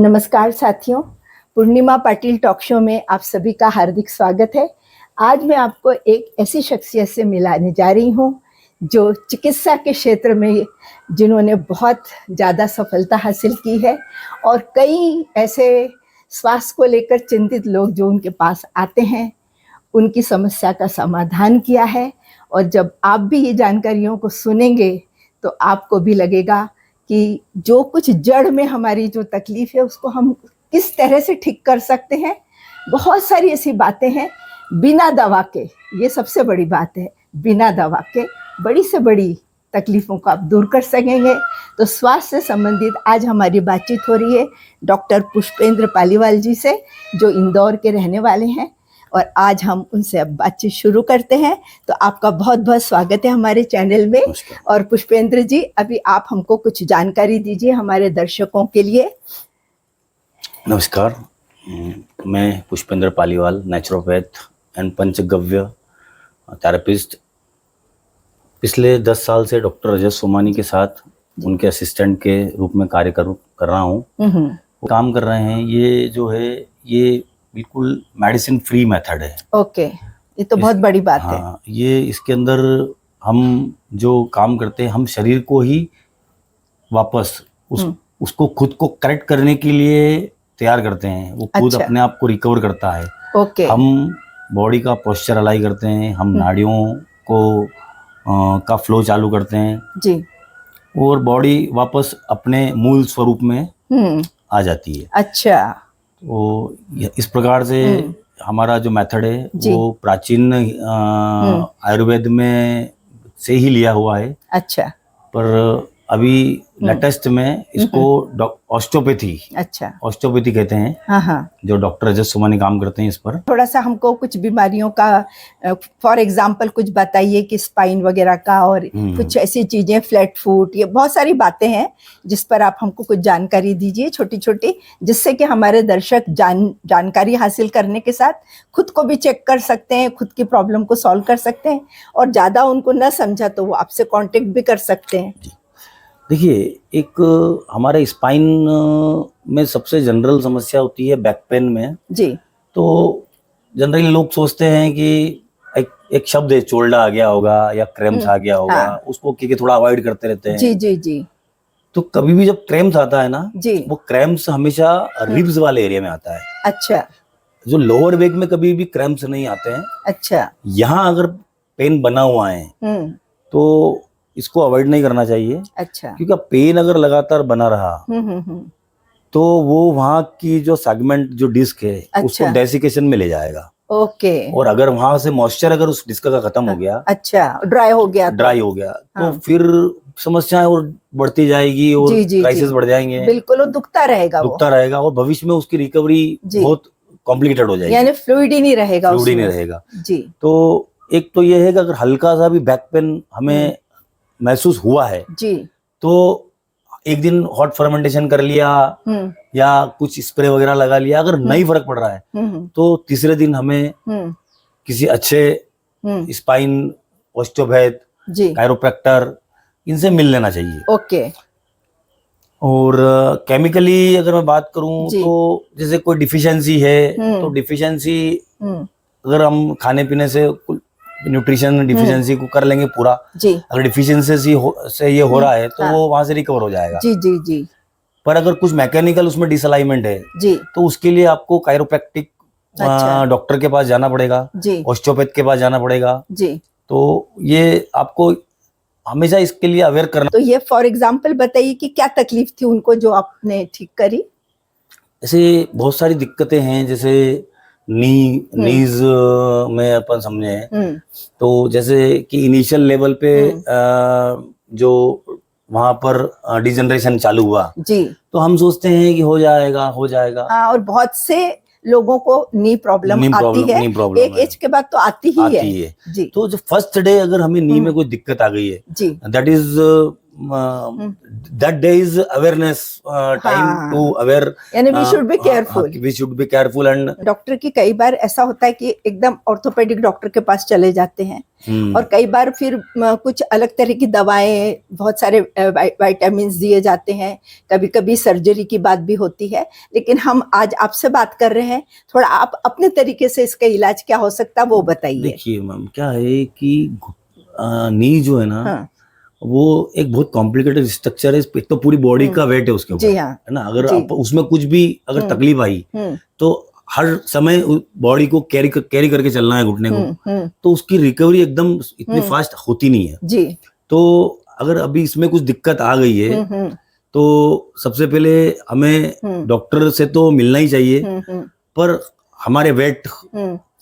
नमस्कार साथियों, पूर्णिमा Patil talk show में आप सभी का हार्दिक स्वागत है। आज मैं आपको एक ऐसी शख्सियत से मिलाने जा रही हूँ जो चिकित्सा के क्षेत्र में जिन्होंने बहुत ज़्यादा सफलता हासिल की है और कई ऐसे स्वास्थ्य को लेकर चिंतित लोग जो उनके पास आते हैं उनकी समस्या का समाधान किया है। और जब आप भी ये जानकारियों को सुनेंगे तो आपको भी लगेगा कि जो कुछ जड़ में हमारी जो तकलीफ है उसको हम किस तरह से ठीक कर सकते हैं। बहुत सारी ऐसी बातें हैं बिना दवा के, ये सबसे बड़ी बात है, बिना दवा के बड़ी से बड़ी तकलीफ़ों को आप दूर कर सकेंगे। तो स्वास्थ्य से संबंधित आज हमारी बातचीत हो रही है डॉक्टर पुष्पेंद्र पालीवाल जी से, जो इंदौर के रहने वाले हैं। और आज हम उनसे अब बातचीत शुरू करते हैं। तो आपका बहुत बहुत स्वागत है हमारे चैनल में। और पुष्पेंद्र जी, अभी आप हमको कुछ जानकारी दीजिए हमारे दर्शकों के लिए। नमस्कार, मैं Pushpendra Paliwal, naturopath and panchagavya therapist. पिछले 10 साल से डॉक्टर रजत सोमानी के साथ उनके असिस्टेंट के रूप में कार्य कर रहा हूँ। काम कर रहे हैं। ये जो है ये बिल्कुल मेडिसिन फ्री मेथड है। ओके, ये तो बहुत बड़ी बात है। हाँ, ये इसके अंदर हम जो काम करते हैं, हम शरीर को ही वापस उसको खुद को करेक्ट करने के लिए तैयार करते हैं। वो खुद अपने आप को रिकवर करता है। ओके। हम बॉडी का पोस्चर अलाई करते हैं, हम नाड़ियों को का फ्लो चालू करते हैं जी, और बॉडी वापस अपने मूल स्वरूप में आ जाती है। अच्छा, तो इस प्रकार से हमारा जो मेथड है वो प्राचीन आयुर्वेद में से ही लिया हुआ है। अच्छा। पर अभी लेटेस्ट में इसको ऑस्टियोपैथी, अच्छा, ऑस्टियोपैथी कहते हैं। हाँ, जो डॉक्टर रजत सोमानी काम करते हैं इस पर। थोड़ा सा हमको कुछ बीमारियों का फॉर एग्जांपल कुछ बताइए कि स्पाइन वगैरह का और कुछ ऐसी चीजें, फ्लैट फुट, ये बहुत सारी बातें हैं जिस पर आप हमको कुछ जानकारी दीजिए छोटी छोटी, जिससे कि हमारे दर्शक जानकारी हासिल करने के साथ खुद को भी चेक कर सकते हैं, खुद की प्रॉब्लम को सॉल्व कर सकते हैं। और ज्यादा उनको न समझा तो वो आपसे कॉन्टेक्ट भी कर सकते हैं। देखिए, एक हमारे स्पाइन में सबसे जनरल समस्या होती है बैक पेन में जी। तो जनरली लोग सोचते हैं कि एक शब्द है, चोल्डा आ गया होगा या क्रैम्स आ गया होगा। उसको क्योंकि थोड़ा अवॉइड करते रहते हैं। जी जी जी। तो कभी भी जब क्रैम्स आता है ना जी, वो क्रैम्स हमेशा रिब्स वाले एरिया में आता है। अच्छा। जो लोअर बैक में कभी भी क्रैम्स नहीं आते हैं। अच्छा। यहाँ अगर पेन बना हुआ है तो इसको अवॉइड नहीं करना चाहिए। अच्छा। क्योंकि पेन अगर लगातार बना रहा तो वो वहाँ की जो सेगमेंट, जो डिस्क है, उसको डेसिकेशन में ले जाएगा। ओके। और अगर वहां से मॉइस्चर अगर उस डिस्क का खत्म हो गया, अच्छा, ड्राई हो गया तो फिर समस्याएं और बढ़ती जाएगी और क्राइसिस बढ़ जाएंगे। बिल्कुल, वो दुखता रहेगा और भविष्य में उसकी रिकवरी बहुत कॉम्प्लिकेटेड हो जाएगी, यानी फ्लूइड ही नहीं रहेगा। जी। तो एक तो ये है कि अगर हल्का सा भी बैक पेन हमें महसूस हुआ है जी, तो एक दिन हॉट फर्मेंटेशन कर लिया या कुछ स्प्रे वगैरह लगा लिया। अगर नहीं फर्क पड़ रहा है तो तीसरे दिन हमें किसी अच्छे स्पाइन ऑस्टियोपैथ, कायरोप्रैक्टर, इनसे मिल लेना चाहिए। ओके। और केमिकली अगर मैं बात करूं तो जैसे कोई डिफिशियंसी है तो डिफिशियंसी अगर हम खाने पीने से न्यूट्रिशन डिफिशियंसी को कर लेंगे पूरा जी। अगर डिफिशियंसी से ये हो रहा है तो वो वहां से रिकवर हो जाएगा जी जी जी। पर अगर कुछ मैकेनिकल उसमें डिसअलाइनमेंट है जी, तो उसके लिए आपको कायरोप्रैक्टिक डॉक्टर के पास जाना पड़ेगा जी, ऑस्टियोपैथ के पास जाना पड़ेगा जी। तो ये आपको हमेशा इसके लिए अवेयर करना। तो ये फॉर एग्जाम्पल बताइए कि क्या तकलीफ थी उनको जो आपने ठीक करी? ऐसे बहुत सारी दिक्कतें हैं, जैसे नीज में अपन समझे तो जैसे कि इनिशियल लेवल पे जो वहां पर डिजनरेशन चालू हुआ जी, तो हम सोचते हैं कि हो जाएगा। और बहुत से लोगों को नी प्रॉब्लम आती है, एक एज के बाद तो आती ही है जी। तो जो फर्स्ट डे अगर हमें नी में कोई दिक्कत आ गई है जी, that is that day is awareness time to aware, यानी we should be careful, we should be careful. And doctor की कई बार ऐसा होता है कि एकदम ऑर्थोपेडिक डॉक्टर के पास चले जाते हैं और कई बार फिर कुछ अलग तरह की दवाएं, बहुत सारे विटामिन दिए जाते हैं, कभी कभी सर्जरी की बात भी होती है। लेकिन हम आज आपसे बात कर रहे हैं, थोड़ा आप अपने तरीके से इसका इलाज क्या हो सकता है वो बताइए। देखिए मैम, क्या है कि नी जो है ना, हाँ, वो एक बहुत कॉम्प्लिकेटेड स्ट्रक्चर है। एक तो पूरी बॉडी का वेट है उसके ऊपर, जी हाँ, है ना। अगर आप उसमें कुछ भी अगर तकलीफ आई तो हर समय बॉडी को कैरी करके चलना है घुटने को, तो उसकी रिकवरी एकदम इतनी फास्ट होती नहीं है जी। तो अगर अभी इसमें कुछ दिक्कत आ गई है तो सबसे पहले हमें डॉक्टर से तो मिलना ही चाहिए, पर हमारे वेट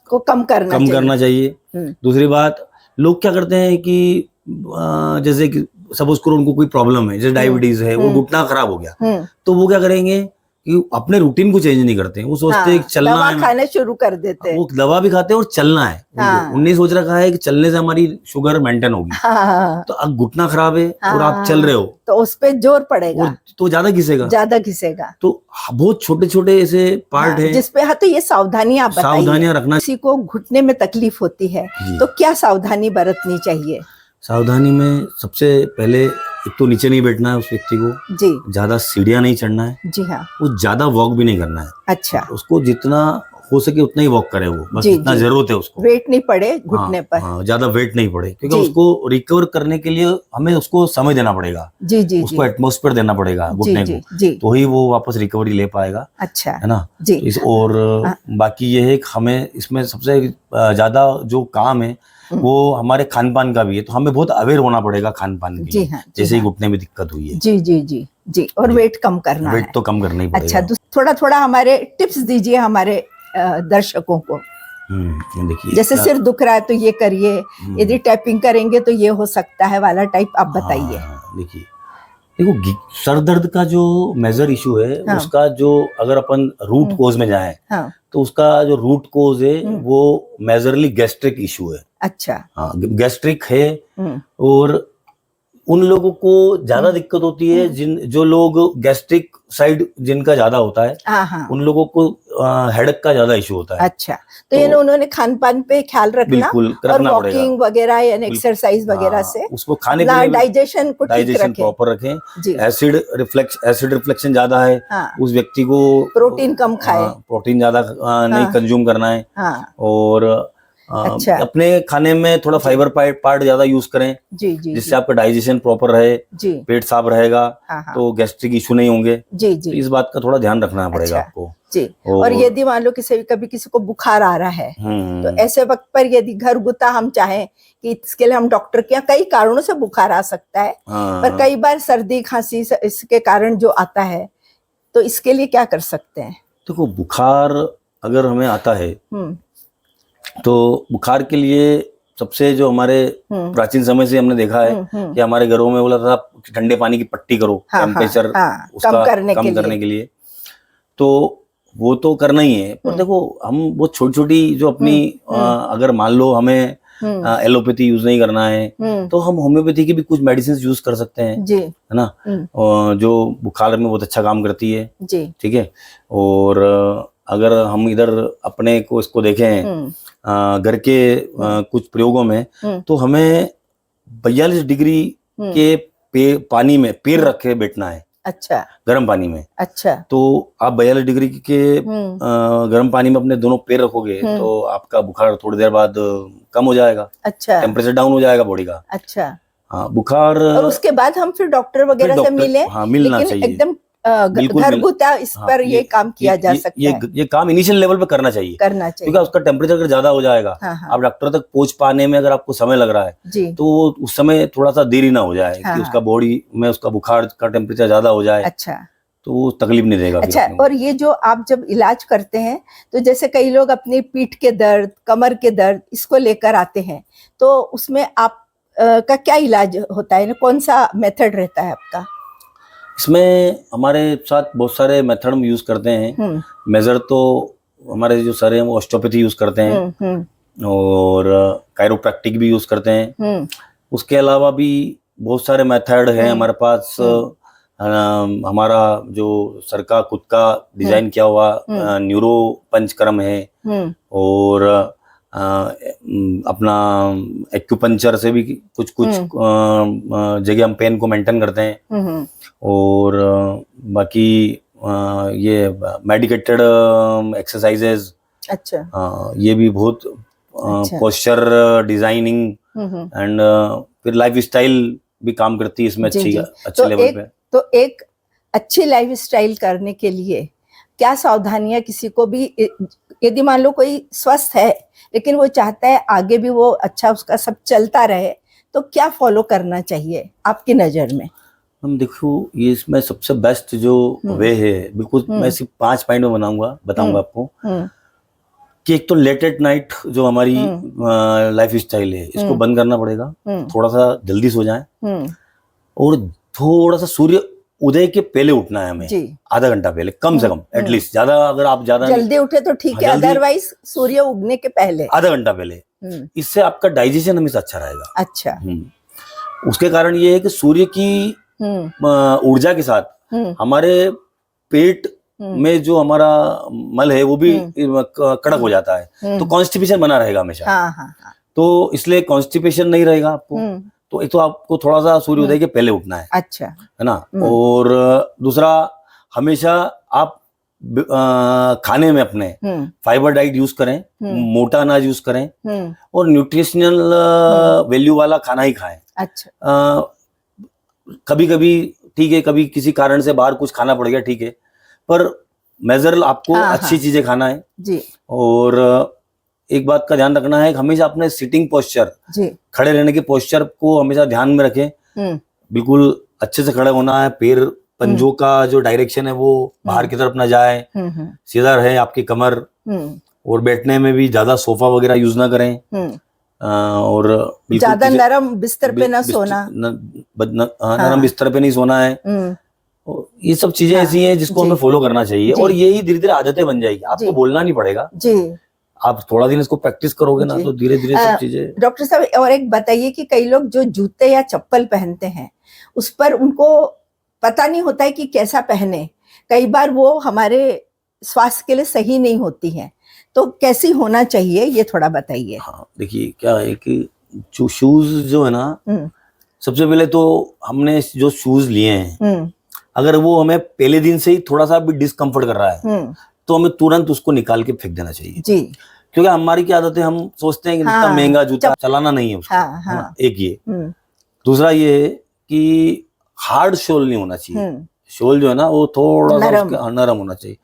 को कम करना चाहिए। दूसरी बात, लोग क्या करते हैं कि जैसे कि सपोज करो उनको कोई प्रॉब्लम है, जैसे डायबिटीज है, वो घुटना खराब हो गया, तो वो क्या करेंगे कि अपने रूटीन को चेंज नहीं करते हैं। वो सोचते हैं कि चलना दवा है, खाने शुरू कर देते हैं। वो दवा भी खाते हैं और चलना है। उन्होंने सोच रखा है कि चलने से हमारी शुगर मेंटेन होगी। तो अब घुटना खराब है और आप चल रहे हो तो उस पे जोर पड़ेगा और तो ज्यादा घिसेगा। तो बहुत छोटे छोटे ऐसे पार्ट हैं जिसपे तो ये सावधानियां बताइए। सावधानियां रखना। किसी को घुटने में तकलीफ होती है तो क्या सावधानी बरतनी चाहिए? सावधानी में सबसे पहले एक तो नीचे नहीं बैठना है उस व्यक्ति को जी, ज्यादा सीढ़ियां नहीं चढ़ना है जी हाँ, वो ज्यादा वॉक भी नहीं करना है। अच्छा, उसको जितना हो सके उतना ही वॉक करे, वो बस इतना जरूरत है उसको, वेट नहीं पड़े घुटने पर। हाँ, ज्यादा वेट नहीं पड़े, क्योंकि उसको रिकवर करने के लिए हमें उसको समय देना पड़ेगा। जी जी, उसको एटमॉस्फेयर देना पड़ेगा घुटने को, तो ही वो वापस रिकवरी ले पाएगा। अच्छा, है ना जी। और बाकी ये है कि हमें इसमें सबसे ज्यादा जो काम है वो हमारे खान पान का भी है, तो हमें बहुत अवेयर होना पड़ेगा खान पान के लिए। जैसे ही घुटने में दिक्कत हुई है, जी जी जी जी, और वेट कम करना है। वेट तो कम करना ही पड़ेगा। अच्छा, थोड़ा थोड़ा हमारे टिप्स दीजिए हमारे दर्शकों को। देखिए, जैसे सिर दुख रहा है तो ये करिए, यदि टैपिंग करेंगे तो ये हो सकता है वाला टाइप आप बताइए। देखो सर दर्द का जो मेजर इशू है, उसका जो अगर अपन रूट कोज में जाएं, तो उसका जो रूट कोज है वो मेजरली गैस्ट्रिक इशू है। अच्छा, हाँ, गैस्ट्रिक है। और उन लोगों को ज्यादा दिक्कत होती है जो लोग गैस्ट्रिक साइड जिनका ज्यादा होता है, उन लोगों को हेडेक का ज्यादा इशू होता है। अच्छा, तो ये उन्होंने खान पान पे ख्याल रखना, बिल्कुल और वॉकिंग वगैरह या एक्सरसाइज वगैरह से उसको खाने के लिए डाइजेशन को ठीक रखें, प्रॉपर रखें। एसिड रिफ्लेक्शन ज्यादा है, उस व्यक्ति को प्रोटीन कम खाए, प्रोटीन ज्यादा नहीं कंज्यूम करना है। और अच्छा, अपने खाने में थोड़ा फाइबर पार्ट ज्यादा यूज करें, जी जी, जिससे आपका डाइजेशन प्रॉपर रहे, पेट साफ रहेगा, तो गैस्ट्रिक इशू नहीं होंगे। जी जी, इस बात का थोड़ा ध्यान रखना पड़ेगा आपको जी। और यदि मान लो कभी किसी को बुखार आ रहा है, तो ऐसे वक्त पर यदि घरगुता हम चाहें कि इसके लिए हम डॉक्टर के यहाँ, कई कारणों से बुखार आ सकता है, पर कई बार सर्दी खांसी इसके कारण जो आता है, तो इसके लिए क्या कर सकते हैं? देखो, बुखार अगर हमें आता है तो बुखार के लिए सबसे जो हमारे प्राचीन समय से हमने देखा है कि हमारे घरों में बोला था ठंडे पानी की पट्टी करो, टेम्परेचर उसका कम करने के लिए, तो वो तो करना ही है। पर देखो, हम बहुत छोटी छोटी जो अपनी अगर मान लो हमें एलोपैथी यूज नहीं करना है, तो हम होम्योपैथी की भी कुछ मेडिसिन यूज कर सकते हैं, है ना, जो बुखार में बहुत अच्छा काम करती है। ठीक है। और अगर हम इधर अपने को इसको देखें घर के कुछ प्रयोगों में, तो हमें 42 डिग्री के पानी में पैर रखे बैठना है। अच्छा, गर्म पानी में। अच्छा, तो आप 42 डिग्री के गर्म पानी में अपने दोनों पैर रखोगे तो आपका बुखार थोड़ी देर बाद कम हो जाएगा। अच्छा, टेम्परेचर डाउन हो जाएगा बॉडी का। अच्छा, हाँ, बुखार। और उसके बाद हम फिर डॉक्टर वगैरह से मिले। हाँ, मिलना चाहिए एकदम घरगुता इस पर ये काम किया जा सकता है। ये काम इनिशियल लेवल पे करना चाहिए, क्योंकि उसका टेम्परेचर अगर ज्यादा हो जाएगा, आप डॉक्टर तक पहुंच पाने में अगर आपको समय लग रहा है, तो उस समय थोड़ा सा देरी ना हो जाए कि उसका बॉडी में उसका बुखार का टेम्परेचर ज्यादा हो जाए। अच्छा, तो वो तकलीफ नहीं देगा। अच्छा, और ये जो आप जब इलाज करते हैं, तो जैसे कई लोग अपनी पीठ के दर्द, कमर के दर्द इसको लेकर आते हैं, तो उसमें आप का क्या इलाज होता है, कौन सा मेथड रहता है आपका? इसमें हमारे साथ बहुत सारे मेथड हम यूज करते हैं। मेजर तो हमारे जो सर हैं वो ऑस्टियोपैथी यूज करते हैं और कायरोप्रैक्टिक भी यूज करते हैं। उसके अलावा भी बहुत सारे मेथड हैं हमारे पास। हमारा जो सर का खुद का डिजाइन किया हुआ न्यूरो पंचकर्म है, और अपना एक्यूपंचर से भी कुछ कुछ जगह हम पेन को मेंटेन करते हैं, और बाकी ये मेडिकेटेड एक्सरसाइजेज, अच्छा, ये भी बहुत पोस्चर डिजाइनिंग एंड फिर लाइफ स्टाइल भी काम करती है इसमें अच्छे लेवल पे। तो एक अच्छी लाइफ स्टाइल करने के लिए क्या सावधानियां किसी को भी, यदि मान लो कोई स्वस्थ है लेकिन वो चाहता है आगे भी वो अच्छा उसका सब चलता रहे, तो क्या फॉलो करना चाहिए आपकी नजर में? हम देखो, ये इसमें सबसे बेस्ट जो वे है, बिल्कुल मैं सिर्फ 5 पॉइंट में बताऊंगा आपको कि एक तो लेट एट नाइट जो हमारी लाइफ स्टाइल है, इसको बंद करना पड़ेगा। थोड़ा सा जल्दी सो जाएं, और थोड़ा सा सूर्य उदय के पहले उठना है हमें, आधा घंटा पहले कम से कम, एटलीस्ट। ज्यादा अगर आप ज्यादा जल्दी उठे तो ठीक है, अदरवाइज सूर्य उगने के पहले आधा घंटा पहले, इससे आपका डाइजेशन हमेशा अच्छा रहेगा। अच्छा, उसके कारण ये है कि सूर्य की ऊर्जा के साथ हमारे पेट में जो हमारा मल है वो भी कड़क हो जाता है, तो कॉन्स्टिपेशन बना रहेगा हमेशा। तो इसलिए कॉन्स्टिपेशन नहीं रहेगा आपको। तो एक तो आपको थोड़ा सा सूर्योदय के पहले उठना है, अच्छा, है ना। और दूसरा, हमेशा आप खाने में अपने फाइबर डाइट यूज करें, मोटा अनाज यूज करें, और न्यूट्रिशनल वैल्यू वाला खाना ही खाएं। अच्छा, कभी कभी ठीक है, कभी किसी कारण से बाहर कुछ खाना पड़ गया, ठीक है, पर मेजरल आपको अच्छी चीजें खाना है जी। और एक बात का ध्यान रखना है, हमेशा अपने सिटिंग पोस्चर, खड़े रहने के पोस्चर को हमेशा ध्यान में रखें। बिल्कुल अच्छे से खड़े होना है, पैर पंजों का जो डायरेक्शन है वो बाहर की तरफ ना जाए, सीधा रहे आपकी कमर। और बैठने में भी ज्यादा सोफा वगैरह यूज ना करें, और ज्यादा नरम बिस्तर पे ना सोना, नरम बिस्तर पे नहीं सोना है। ये सब चीजें ऐसी हैं जिसको हमें फॉलो करना चाहिए, और यही धीरे धीरे आदतें बन जाएगी। आपको बोलना नहीं पड़ेगा जी, आप थोड़ा दिन इसको प्रैक्टिस करोगे ना, तो धीरे धीरे सब चीजें। डॉक्टर साहब, और एक बताइए कि कई लोग जो जूते या चप्पल पहनते हैं उस पर उनको पता नहीं होता है कि कैसा पहने, कई बार वो हमारे स्वास्थ्य के लिए सही नहीं होती है, तो कैसी होना चाहिए ये थोड़ा बताइए। हाँ, देखिए क्या है कि जो शूज जो है ना, सबसे पहले तो हमने जो शूज लिए हैं, अगर वो हमें पहले दिन से ही थोड़ा सा भी डिस्कम्फर्ट कर रहा है, तो हमें तुरंत उसको निकाल के फेंक देना चाहिए जी। क्योंकि हमारी क्या आदत है, हम सोचते हैं कि इतना महंगा जूता चलाना नहीं है उसको। एक ये, दूसरा ये है कि हार्ड शोल नहीं होना चाहिए। शोल जो है ना वो थोड़ा सा नरम होना चाहिए,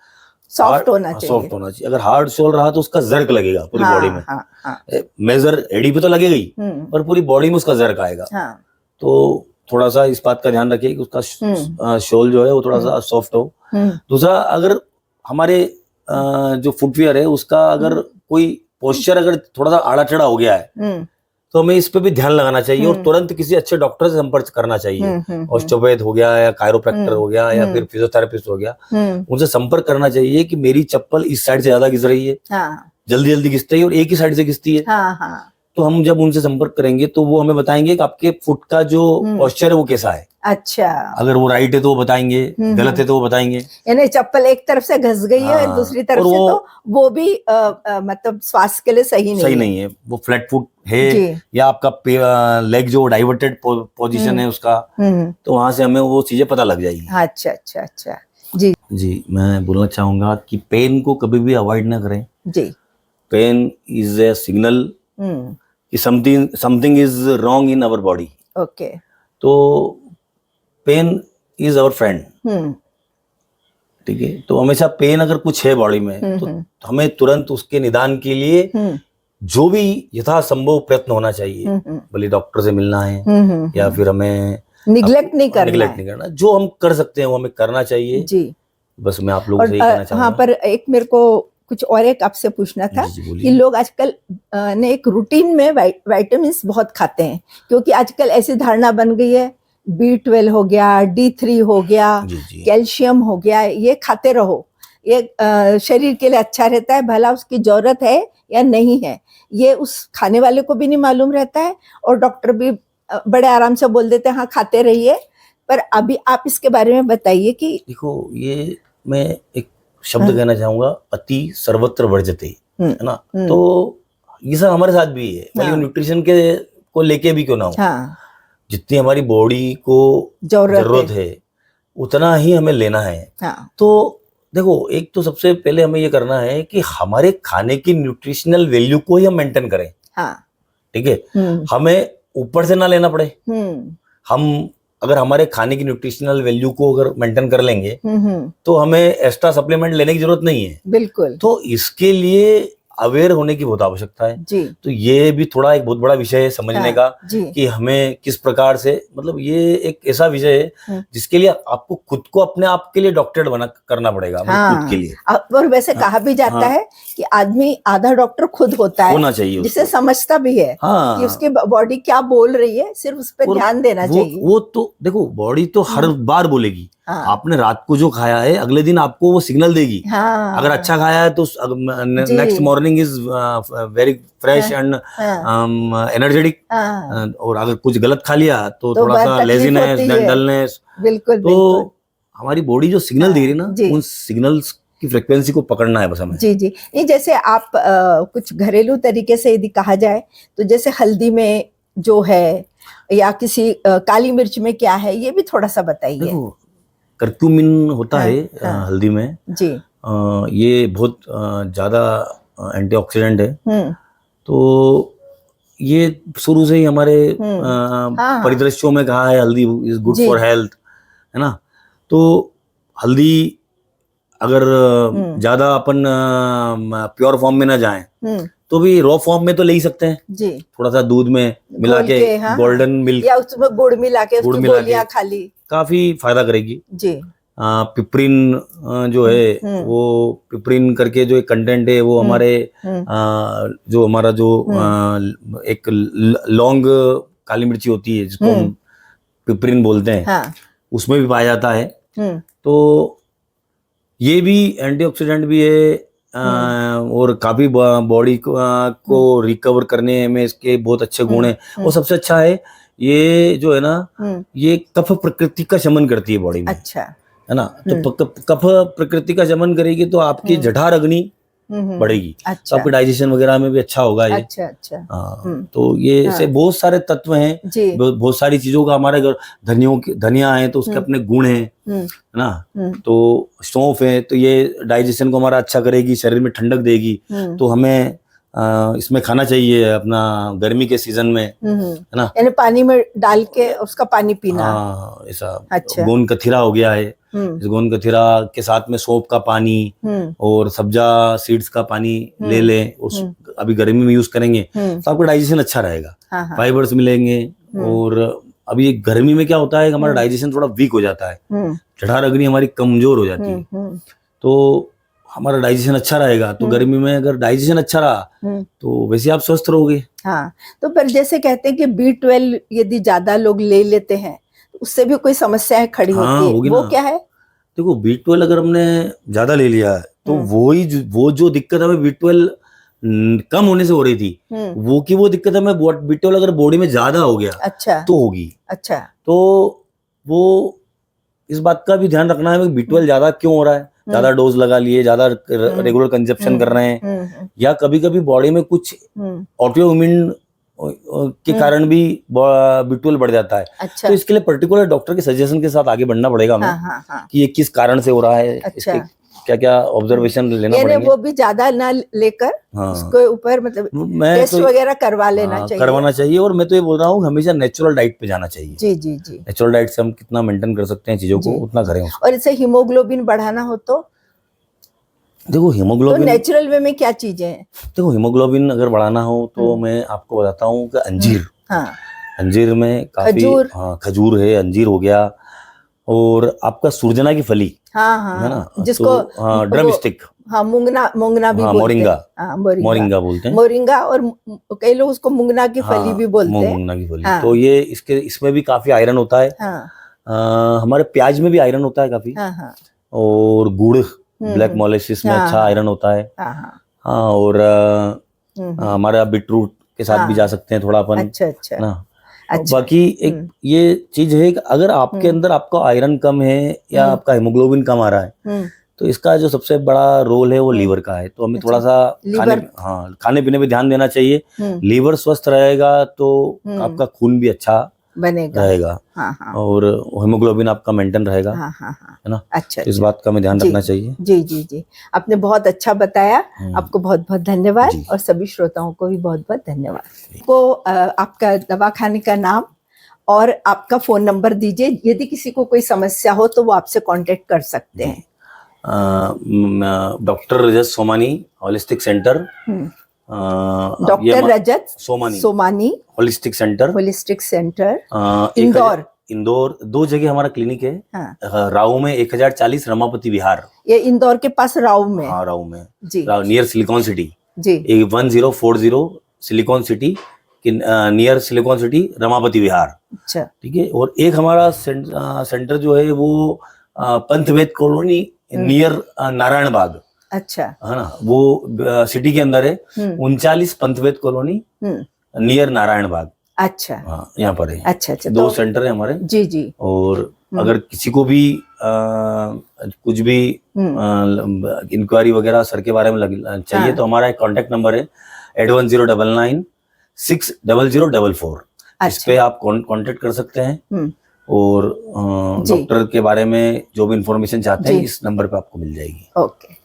सॉफ्ट होना चाहिए, सॉफ्ट होना चाहिए। अगर हार्ड शोल रहा तो उसका जर्क लगेगा पूरी बॉडी में। मेजर एडी पे तो लगेगा ही, पर पूरी बॉडी में उसका जर्क आएगा। तो थोड़ा सा इस बात का ध्यान रखिए कि उसका शोल जो है वो थोड़ा सा सॉफ्ट हो। दूसरा, अगर हमारे जो फुटवियर है उसका अगर कोई पोस्चर अगर थोड़ा सा आड़ा टेढ़ा हो गया है, तो हमें इस पे भी ध्यान लगाना चाहिए, और तुरंत किसी अच्छे डॉक्टर से संपर्क करना चाहिए। ऑस्टियोपैथ हो गया, या कायरोप्रैक्टर हो गया, या फिर फिजियोथेरेपिस्ट हो गया, उनसे संपर्क करना चाहिए कि मेरी चप्पल इस साइड से ज्यादा घिस रही है, जल्दी जल्दी घिसती है और एक ही साइड से घिसती है। तो हम जब उनसे संपर्क करेंगे तो वो हमें बताएंगे कि आपके फुट का जो पोस्चर है वो कैसा है। अच्छा, अगर वो राइट है तो वो बताएंगे, गलत है तो वो बताएंगे। यानी चप्पल एक तरफ से घस गई है, दूसरी तरफ से तो वो भी मतलब स्वास्थ्य के लिए सही नहीं है। वो फ्लैट फुट है, या आपका लेग जो डाइवर्टेड पोजीशन है उसका, तो वहां से हमें वो चीजें पता लग जाएगी। अच्छा अच्छा अच्छा जी। मैं बोलना चाहूंगा कि पेन को कभी भी अवॉइड ना करें जी। पेन इज ए सिग्नल कि something is wrong in our body. Okay, तो पेन इज आवर फ्रेंड, ठीक है। तो हमेशा पेन अगर कुछ है बॉडी में, तो हमें तुरंत उसके निदान के लिए जो भी यथासंभव प्रयत्न होना चाहिए, भले डॉक्टर से मिलना है या फिर हमें निग्लेक्ट नहीं करना, जो हम कर सकते हैं वो हमें करना चाहिए जी। बस मैं आप लोगों से कहना चाहूंगा। हाँ, पर एक मेरे को कुछ और एक आपसे पूछना था कि लोग आजकल ने एक रूटीन में विटामिन बहुत खाते हैं, क्योंकि आजकल ऐसी धारणा बन गई है B12 हो गया, D3 हो गया, कैल्शियम हो गया, ये खाते रहो, ये शरीर के लिए अच्छा रहता है, भला उसकी जरूरत है या नहीं है ये उस खाने वाले को भी नहीं मालूम रहता है, और डॉक्टर भी बड़े आराम से बोल देते हैं हाँ खाते रहिए, पर अभी आप इसके बारे में बताइए कि देखो, ये मैं एक शब्द कहना चाहूंगा, अति सर्वत्र वर्जते, है ना। तो ये सब हमारे साथ भी है, मतलब न्यूट्रिशन के को लेके भी क्यों ना हो, जितनी हमारी बॉडी को जरूरत है उतना ही हमें लेना है। तो देखो, एक तो सबसे पहले हमें ये करना है कि हमारे खाने की न्यूट्रिशनल वैल्यू को ही हम मेंटेन करें। ठीक है, हमें ऊपर से ना लेना पड़े। हम अगर हमारे खाने की न्यूट्रिशनल वैल्यू को अगर मेंटेन कर लेंगे तो हमें एक्स्ट्रा सप्लीमेंट लेने की जरूरत नहीं है। बिल्कुल। तो इसके लिए अवेयर होने की बहुत आवश्यकता है जी। तो ये भी थोड़ा एक बहुत बड़ा विषय है समझने का कि हमें किस प्रकार से, मतलब ये एक ऐसा विषय है जिसके लिए आपको खुद को अपने आप के लिए डॉक्टर करना पड़ेगा, खुद के लिए। और वैसे कहा भी जाता है कि आदमी आधा डॉक्टर खुद होता है, होना चाहिए, जिसे समझता भी है कि उसकी बॉडी क्या बोल रही है, सिर्फ उस पर ध्यान देना चाहिए। वो तो देखो, बॉडी तो हर बार बोलेगी। आपने रात को जो खाया है अगले दिन आपको वो सिग्नल देगी। अगर अच्छा खाया है तो next morning is very fresh and energetic, और अगर कुछ गलत खा लिया तो थोड़ा सा लेजीनेस, डलनेस। बिल्कुल। तो हमारी बॉडी जो सिग्नल दे रही है ना, उन सिग्नल्स की फ्रिक्वेंसी को पकड़ना है बस हमें। जी जी। ये जैसे आप कुछ घरेलू तरीके से यदि कहा जाए तो जैसे हल्दी में जो है या किसी काली मिर्च में क्या है, ये भी थोड़ा सा बताइए। कर्क्यूमिन होता है हल्दी में जी। ये बहुत ज्यादा एंटीऑक्सीडेंट है। तो ये शुरू से ही हमारे परिदृश्यों में कहा है हल्दी इज गुड फॉर हेल्थ, है ना। तो हल्दी अगर ज्यादा अपन प्योर फॉर्म में ना जाएं तो भी रॉ फॉर्म में तो ले ही सकते हैं जी। थोड़ा सा दूध में मिला के गोल्डन मिल्क या उसमें गुड़ मिला के गोलियां खा ली, काफी फायदा करेगी जी। पिपरिन जो है वो पिपरिन करके जो एक कंटेंट है वो हमारे जो हमारा जो एक लौंग काली मिर्ची होती है जिसको हम पिपरिन बोलते हैं, उसमें भी पाया जाता है। तो ये भी एंटीऑक्सीडेंट भी है और काफी बॉडी को रिकवर करने में इसके बहुत अच्छे गुण हैं। और सबसे अच्छा है ये जो है ना, ये कफ प्रकृति का शमन करती है बॉडी में। अच्छा, है ना। तो कफ प्रकृति का शमन करेगी तो आपकी जठर अग्नि बढ़ेगी। अच्छा। तो आपके डाइजेशन वगैरह में भी अच्छा होगा ये। अच्छा अच्छा। तो ये ऐसे बहुत सारे तत्व हैं, बहुत सारी चीजों का हमारे अगर धनिया है तो उसके अपने गुण हैं, है ना। तो सौंफ है तो ये डाइजेशन को हमारा अच्छा करेगी, शरीर में ठंडक देगी। तो हमें इसमें खाना चाहिए अपना गर्मी के सीजन में, है ना। यानी पानी में डाल के उसका पानी पीना। ऐसा। अच्छा। गोंद कथीरा हो गया है, इस गोंद कथीरा के साथ में सौंफ का पानी और सब्जा सीड्स का पानी ले लें, उस अभी गर्मी में यूज करेंगे तो आपका डाइजेशन अच्छा रहेगा, फाइबर्स मिलेंगे। और अभी गर्मी में क्या होता है, हमारा डाइजेशन थोड़ा वीक हो जाता है, जठर अग्नि हमारी कमजोर हो जाती है। तो हमारा डाइजेशन अच्छा रहेगा, तो गर्मी में अगर डाइजेशन अच्छा रहा तो वैसे आप स्वस्थ रहोगे। हाँ, तो पर जैसे कहते हैं कि B12 यदि ज्यादा लोग ले लेते हैं तो उससे भी कोई समस्याएं खड़ी होती है, वो क्या है? देखो, B12 अगर हमने ज्यादा ले लिया है तो वो जो दिक्कत हमें B12 कम होने से हो रही थी, वो दिक्कत हमें B12 अगर बॉडी में ज्यादा हो गया अच्छा तो होगी। अच्छा। तो वो इस बात का भी ध्यान रखना है B12 ज्यादा क्यों हो रहा है, ज्यादा डोज लगा लिए, ज्यादा रेगुलर कंजप्शन कर रहे हैं, या कभी कभी बॉडी में कुछ ऑटो इम्यून के कारण भी B12 बढ़ जाता है। अच्छा। तो इसके लिए पर्टिकुलर डॉक्टर के सजेशन के साथ आगे बढ़ना पड़ेगा हमें कि ये किस कारण से हो रहा है। अच्छा। इसके क्या क्या ऑब्जर्वेशन लेना पड़ेगा। वो भी ज्यादा ना लेकर उसके ऊपर मतलब टेस्ट वगैरह करवा लेना चाहिए, करवाना चाहिए। और मैं तो ये बोल रहा हूँ हमेशा नेचुरल डाइट पे जाना चाहिए। जी जी जी। नेचुरल डाइट से हम कितना मेंटेन कर सकते हैं चीजों को, उतना करें। और इसे हीमोग्लोबिन बढ़ाना हो तो देखो, हीमोग्लोबिन तो नेचुरल वे में क्या चीजें हैं? देखो, हीमोग्लोबिन अगर बढ़ाना हो तो मैं आपको बताता हूँ कि अंजीर, अंजीर में काफी खजूर है, अंजीर हो गया, और आपका सुरजना की फली है ना, जिसको ड्रम स्टिक, मुंगना भी बोलते हैं, मोरिंगा बोलते हैं, मोरिंगा, और कई लोग उसको मुंगना की फली भी बोलते हैं। मुंगना की फली। तो ये इसमें भी काफी आयरन होता है। हमारे प्याज में भी आयरन होता है काफी, और गुड़, ब्लैक मोलेसिस में अच्छा आयरन होता है। हाँ, और हमारा बीटरूट के साथ भी जा सकते हैं थोड़ा अपन। अच्छा अच्छा। ना, अच्छा। बाकी एक ये चीज है कि अगर आपके अंदर आपका आयरन कम है या आपका हेमोग्लोबिन कम आ रहा है, तो इसका जो सबसे बड़ा रोल है वो लीवर का है। तो हमें थोड़ा सा खाने पीने पे ध्यान देना चाहिए। लीवर स्वस्थ रहेगा तो आपका खून भी अच्छा रहेगा। हाँ। और हेमोग्लोबिन आपका मेंटेन रहेगा। हाँ। है ना? अच्छा, तो इस बात का हमें ध्यान रखना चाहिए। जी। आपने बहुत अच्छा बताया, आपको बहुत बहुत धन्यवाद और सभी श्रोताओं को भी बहुत बहुत धन्यवाद। को आपका दवाखाने का नाम और आपका फोन नंबर दीजिए, यदि किसी को कोई समस्या हो तो वो आपसे कांटेक्ट कर सकते हैं। डॉक्टर रजत सोमानी होलिस्टिक सेंटर, डॉक्टर रजत सोमानी होलिस्टिक सेंटर, इंदौर 2 जगह हमारा क्लिनिक है। राऊ में 1040 रमापति विहार, ये इंदौर के पास राऊ में। हाँ, राऊ में जी, नियर सिलिकॉन सिटी जी। 1040 Silicon City near Silicon City Ramapati Vihar. अच्छा, ठीक है। और एक हमारा सेंटर जो है वो पंथवेद कॉलोनी नियर नारायण बाग। अच्छा, है ना, वो सिटी के अंदर है। 39 पंथवेद कॉलोनी नियर नारायण बाग। अच्छा, हाँ, यहाँ पर है। अच्छा। 2 सेंटर है हमारे। जी। और अगर किसी को भी कुछ भी इंक्वायरी वगैरह सर के बारे में चाहिए तो हमारा एक कॉन्टेक्ट नंबर है 8109960044। इस पे आप कांटेक्ट कर सकते हैं और डॉक्टर के बारे में जो भी इंफॉर्मेशन चाहते हैं इस नंबर पे आपको मिल जाएगी। ओके।